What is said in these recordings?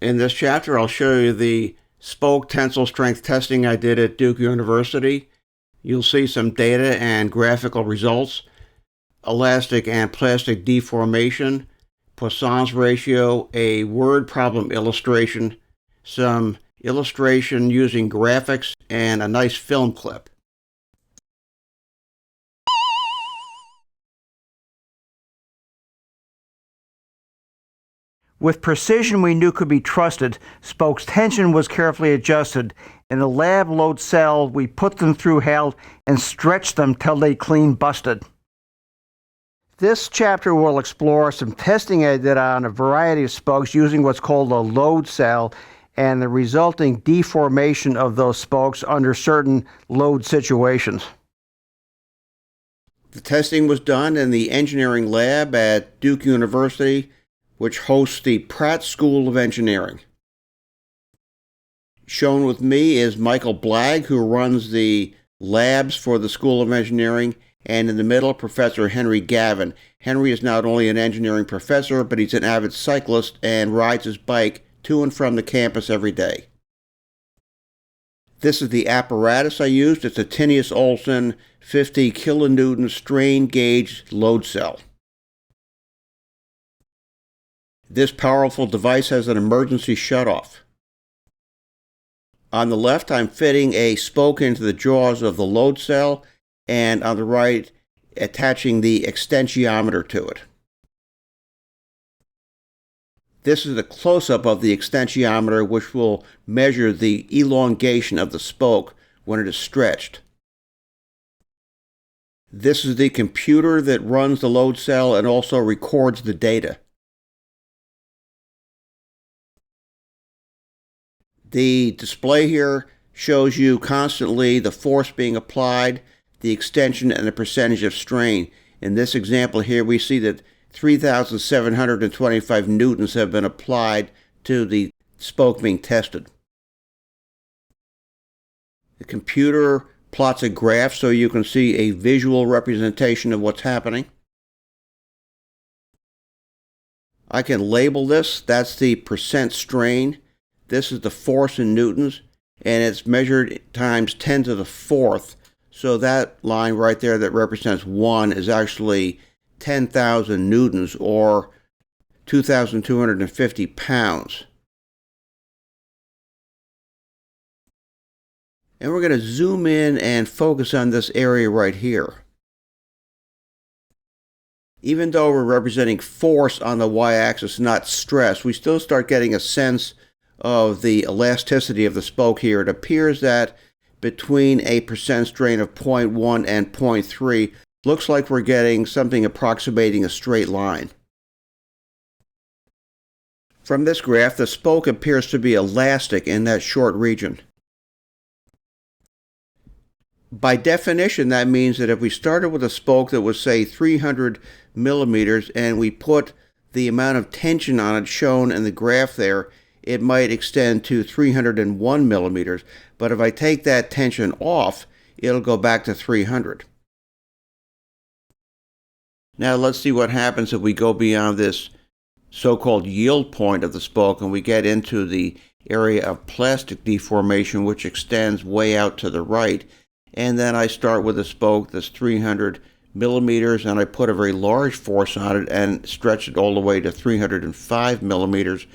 In this chapter, I'll show you the spoke tensile strength testing I did at Duke University. You'll see some data and graphical results, elastic and plastic deformation, Poisson's ratio, a word problem illustration, some illustration using graphics, and a nice film clip. With precision we knew could be trusted, spokes tension was carefully adjusted. In the lab load cell, we put them through hell and stretched them till they clean busted. This chapter will explore some testing I did on a variety of spokes using what's called a load cell and the resulting deformation of those spokes under certain load situations. The testing was done in the engineering lab at Duke University, which hosts the Pratt School of Engineering. Shown with me is Michael Blagg, who runs the labs for the School of Engineering, and in the middle, Professor Henry Gavin. Henry is not only an engineering professor, but he's an avid cyclist and rides his bike to and from the campus every day. This is the apparatus I used. It's a Tinius Olson 50 kilonewton strain gauge load cell. This powerful device has an emergency shutoff. On the left, I'm fitting a spoke into the jaws of the load cell, and on the right, attaching the extensiometer to it. This is a close-up of the extensiometer, which will measure the elongation of the spoke when it is stretched. This is the computer that runs the load cell and also records the data. The display here shows you constantly the force being applied, the extension, and the percentage of strain. In this example here, we see that 3,725 newtons have been applied to the spoke being tested. The computer plots a graph so you can see a visual representation of what's happening. I can label this. That's the percent strain. This is the force in newtons, and it's measured times 10 to the fourth. So that line right there that represents 1 is actually 10,000 newtons, or 2,250 pounds. And we're going to zoom in and focus on this area right here. Even though we're representing force on the y-axis, not stress, we still start getting a sense of the elasticity of the spoke here. It appears that between a percent strain of 0.1 and 0.3, looks like we're getting something approximating a straight line. From this graph, the spoke appears to be elastic in that short region. By definition, that means that if we started with a spoke that was, say, 300 millimeters, and we put the amount of tension on it shown in the graph there, it might extend to 301 millimeters. But if I take that tension off, it'll go back to 300. Now let's see what happens if we go beyond this so-called yield point of the spoke and we get into the area of plastic deformation, which extends way out to the right. And then I start with a spoke that's 300 millimeters, and I put a very large force on it and stretch it all the way to 305 millimeters.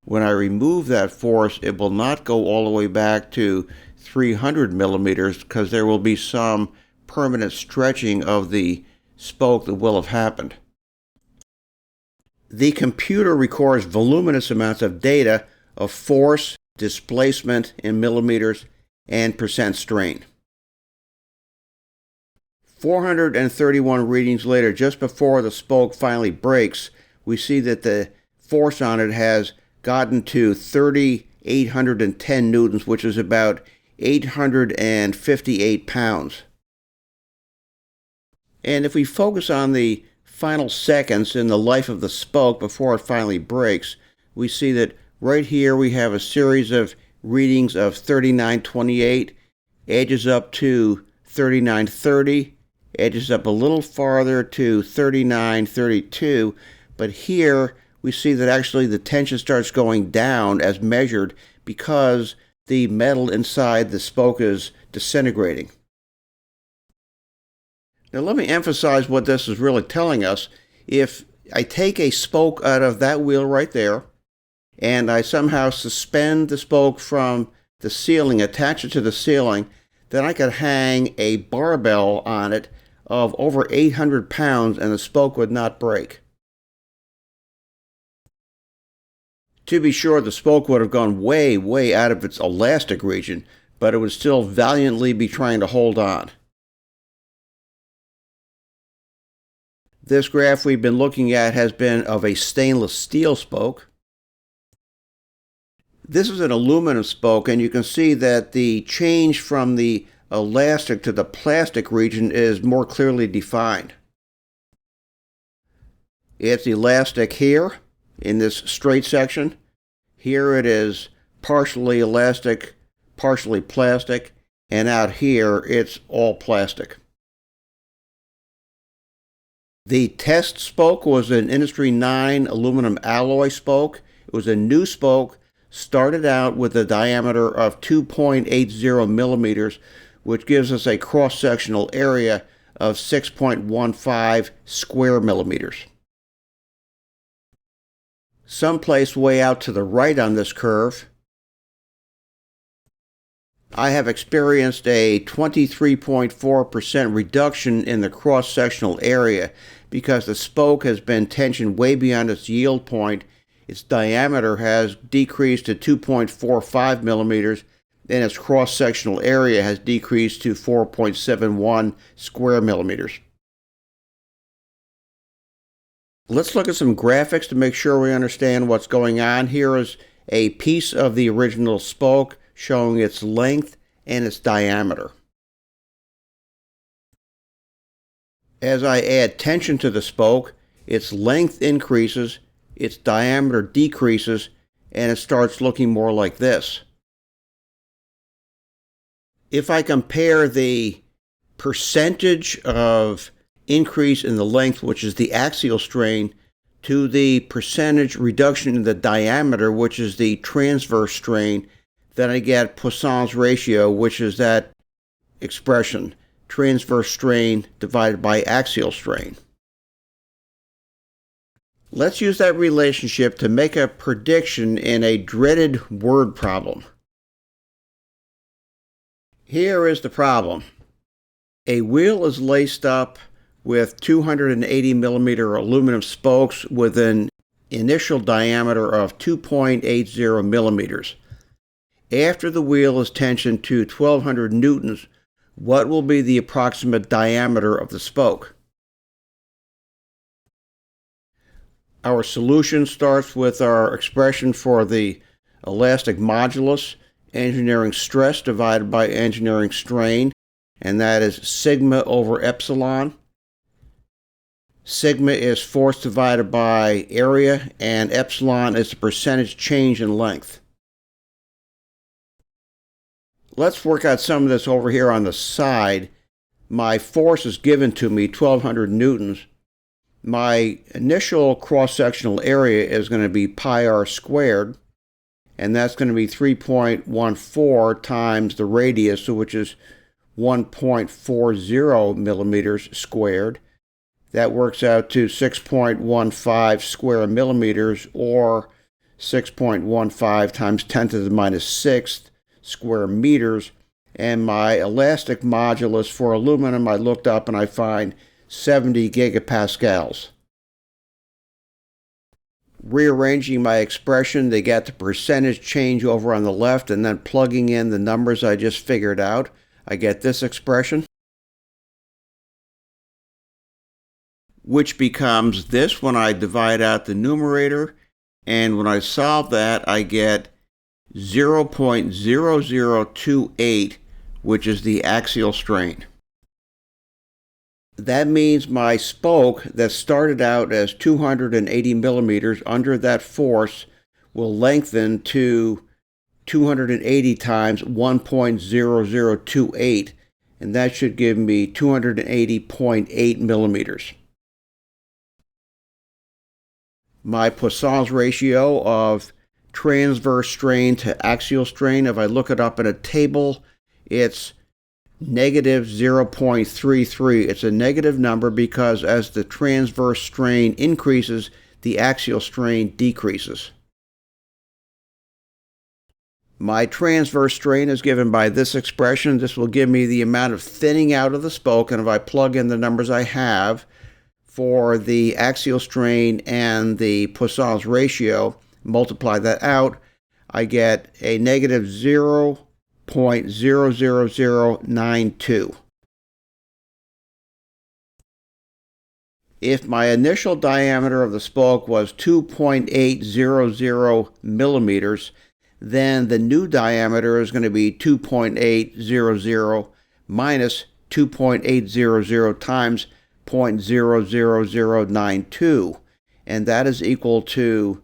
When I remove that force, it will not go all the way back to 300 millimeters because there will be some permanent stretching of the spoke that will have happened. The computer records voluminous amounts of data of force, displacement in millimeters, and percent strain. 431 readings later, just before the spoke finally breaks, we see that the force on it has gotten to 3,810 newtons, which is about 858 pounds. And if we focus on the final seconds in the life of the spoke before it finally breaks, we see that right here we have a series of readings of 3928, edges up to 3930, edges up a little farther to 3932, but here we see that actually the tension starts going down as measured because the metal inside the spoke is disintegrating. Now let me emphasize what this is really telling us. If I take a spoke out of that wheel right there, and I somehow suspend the spoke from the ceiling, attach it to the ceiling, then I could hang a barbell on it of over 800 pounds and the spoke would not break. To be sure, the spoke would have gone way, way out of its elastic region, but it would still valiantly be trying to hold on. This graph we've been looking at has been of a stainless steel spoke. This is an aluminum spoke, and you can see that the change from the elastic to the plastic region is more clearly defined. It's elastic here in this straight section. Here it is partially elastic, partially plastic, and out here it's all plastic. The test spoke was an Industry 9 aluminum alloy spoke. It was a new spoke, started out with a diameter of 2.80 millimeters, which gives us a cross-sectional area of 6.15 square millimeters. Someplace way out to the right on this curve, I have experienced a 23.4% reduction in the cross-sectional area because the spoke has been tensioned way beyond its yield point. Its diameter has decreased to 2.45 millimeters, and its cross-sectional area has decreased to 4.71 square millimeters. Let's look at some graphics to make sure we understand what's going on. Here is a piece of the original spoke showing its length and its diameter. As I add tension to the spoke, its length increases, its diameter decreases, and it starts looking more like this. If I compare the percentage of increase in the length, which is the axial strain, to the percentage reduction in the diameter, which is the transverse strain, then I get Poisson's ratio, which is that expression, transverse strain divided by axial strain. Let's use that relationship to make a prediction in a dreaded word problem. Here is the problem. A wheel is laced up with 280 millimeter aluminum spokes with an initial diameter of 2.80 millimeters. After the wheel is tensioned to 1200 newtons, what will be the approximate diameter of the spoke? Our solution starts with our expression for the elastic modulus, engineering stress divided by engineering strain, and that is sigma over epsilon. Sigma is force divided by area, and epsilon is the percentage change in length. Let's work out some of this over here on the side. My force is given to me, 1200 newtons. My initial cross-sectional area is going to be pi r squared, and that's going to be 3.14 times the radius, which is 1.40 millimeters squared. That works out to 6.15 square millimeters, or 6.15 times 10 to the minus 6th square meters. And my elastic modulus for aluminum, I looked up and I find 70 gigapascals. Rearranging my expression to get the percentage change over on the left and then plugging in the numbers I just figured out, I get this expression, which becomes this when I divide out the numerator, and when I solve that I get 0.0028, which is the axial strain. That means my spoke that started out as 280 millimeters under that force will lengthen to 280 times 1.0028, and that should give me 280.8 millimeters. My Poisson's ratio of transverse strain to axial strain, if I look it up in a table, it's negative 0.33. It's a negative number because as the transverse strain increases, the axial strain decreases. My transverse strain is given by this expression. This will give me the amount of thinning out of the spoke, and if I plug in the numbers I have for the axial strain and the Poisson's ratio, multiply that out, I get a negative 0.00092. If my initial diameter of the spoke was 2.800 millimeters, then the new diameter is going to be 2.800 minus 2.800 times 0.00092, and that is equal to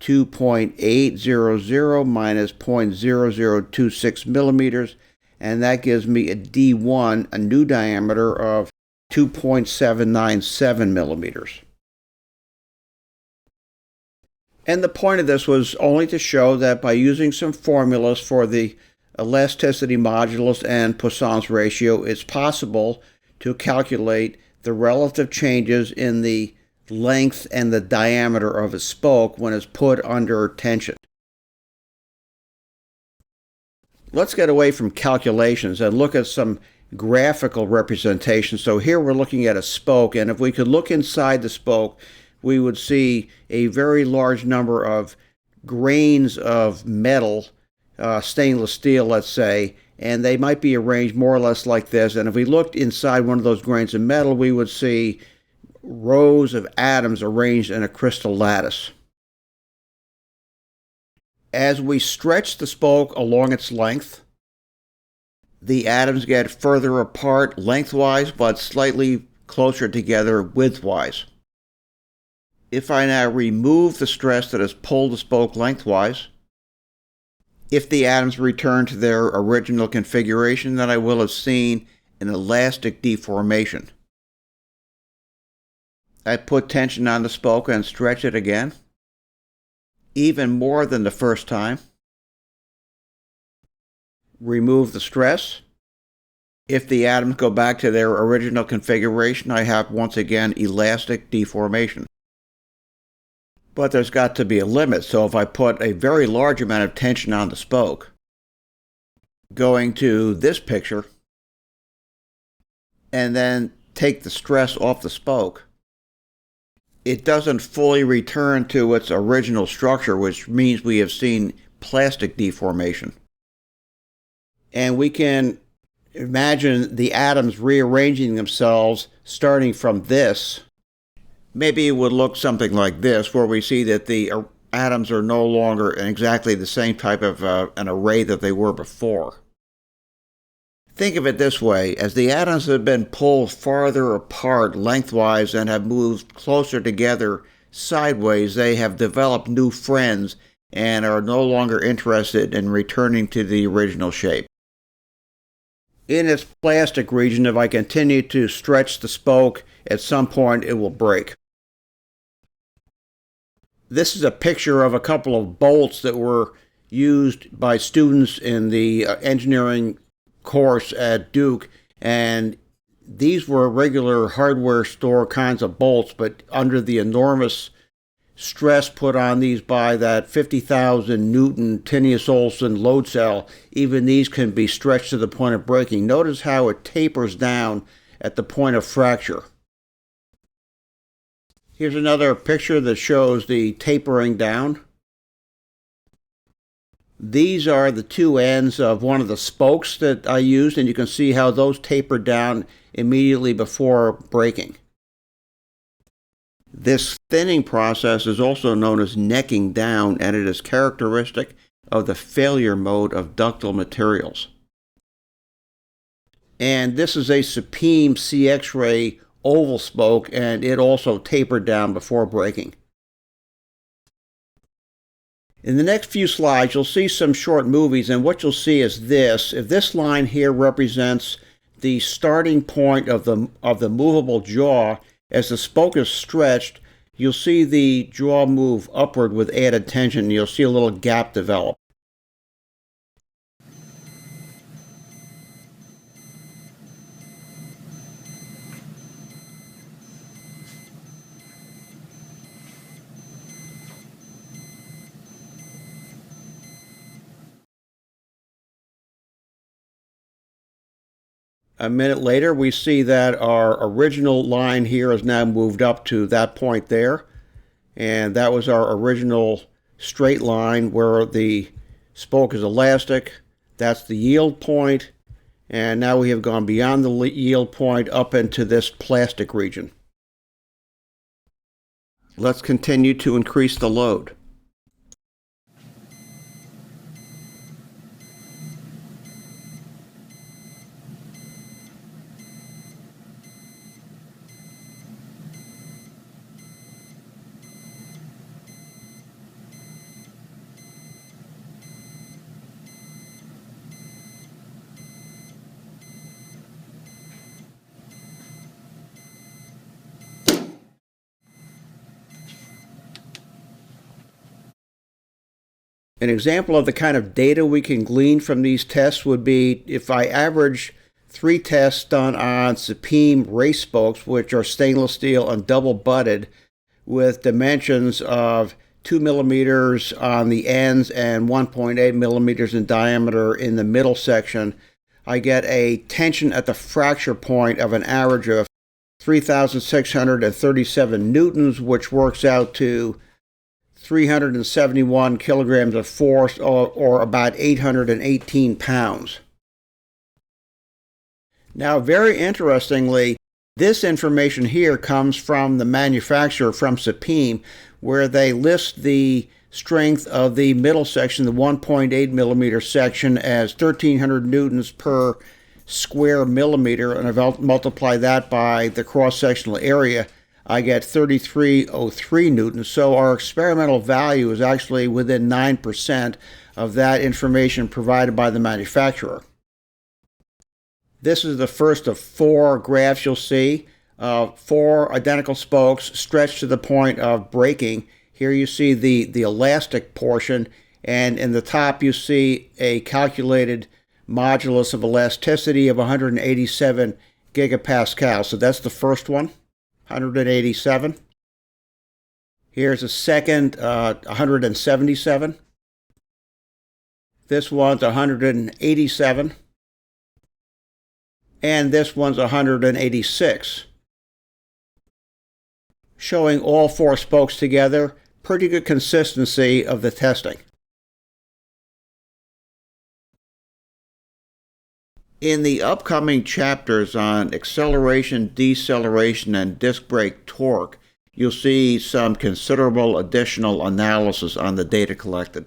2.800 minus 0.0026 millimeters, and that gives me a D1, a new diameter of 2.797 millimeters. And the point of this was only to show that by using some formulas for the elasticity modulus and Poisson's ratio, it's possible to calculate the relative changes in the length and the diameter of a spoke when it's put under tension. Let's get away from calculations and look at some graphical representation. So here we're looking at a spoke, and if we could look inside the spoke, we would see a very large number of grains of metal, stainless steel, let's say, and they might be arranged more or less like this. And if we looked inside one of those grains of metal, we would see rows of atoms arranged in a crystal lattice. As we stretch the spoke along its length, the atoms get further apart lengthwise, but slightly closer together widthwise. If I now remove the stress that has pulled the spoke lengthwise, if the atoms return to their original configuration, then I will have seen an elastic deformation. I put tension on the spoke and stretch it again, even more than the first time. Remove the stress. If the atoms go back to their original configuration, I have once again elastic deformation. But there's got to be a limit, so if I put a very large amount of tension on the spoke, going to this picture, and then take the stress off the spoke, it doesn't fully return to its original structure, which means we have seen plastic deformation. And we can imagine the atoms rearranging themselves starting from this. Maybe it would look something like this, where we see that the atoms are no longer in exactly the same type of an array that they were before. Think of it this way: as the atoms have been pulled farther apart lengthwise and have moved closer together sideways, they have developed new friends and are no longer interested in returning to the original shape. In its plastic region, if I continue to stretch the spoke, at some point it will break. This is a picture of a couple of bolts that were used by students in the engineering course at Duke, and these were regular hardware store kinds of bolts, but under the enormous stress put on these by that 50,000 Newton Tenius-Olson load cell, even these can be stretched to the point of breaking. Notice how it tapers down at the point of fracture. Here's another picture that shows the tapering down. These are the two ends of one of the spokes that I used, and you can see how those taper down immediately before breaking. This thinning process is also known as necking down, and it is characteristic of the failure mode of ductile materials. And this is a Supeme CX-ray oval spoke, and it also tapered down before breaking. In the next few slides, you'll see some short movies, and what you'll see is this. If this line here represents the starting point of the movable jaw, as the spoke is stretched, you'll see the jaw move upward with added tension, and you'll see a little gap develop. A minute later, we see that our original line here is now moved up to that point there. And that was our original straight line where the spoke is elastic. That's the yield point. And now we have gone beyond the yield point up into this plastic region. Let's continue to increase the load. An example of the kind of data we can glean from these tests would be if I average 3 tests done on Supreme race spokes, which are stainless steel and double butted, with dimensions of 2 millimeters on the ends and 1.8 millimeters in diameter in the middle section. I get a tension at the fracture point of an average of 3,637 newtons, which works out to 371 kilograms of force, or about 818 pounds. Now, very interestingly, this information here comes from the manufacturer, from Supreme, where they list the strength of the middle section, the 1.8 millimeter section, as 1,300 newtons per square millimeter, and I multiply that by the cross-sectional area, I get 3303 newtons. So our experimental value is actually within 9% of that information provided by the manufacturer. This is the first of 4 graphs you'll see. 4 identical spokes stretched to the point of breaking. Here you see the elastic portion, and in the top you see a calculated modulus of elasticity of 187 gigapascals. So that's the first one. 187. Here's a second, 177. This one's 187. And this one's 186. Showing all 4 spokes together, pretty good consistency of the testing. In the upcoming chapters on acceleration, deceleration, and disc brake torque, you'll see some considerable additional analysis on the data collected.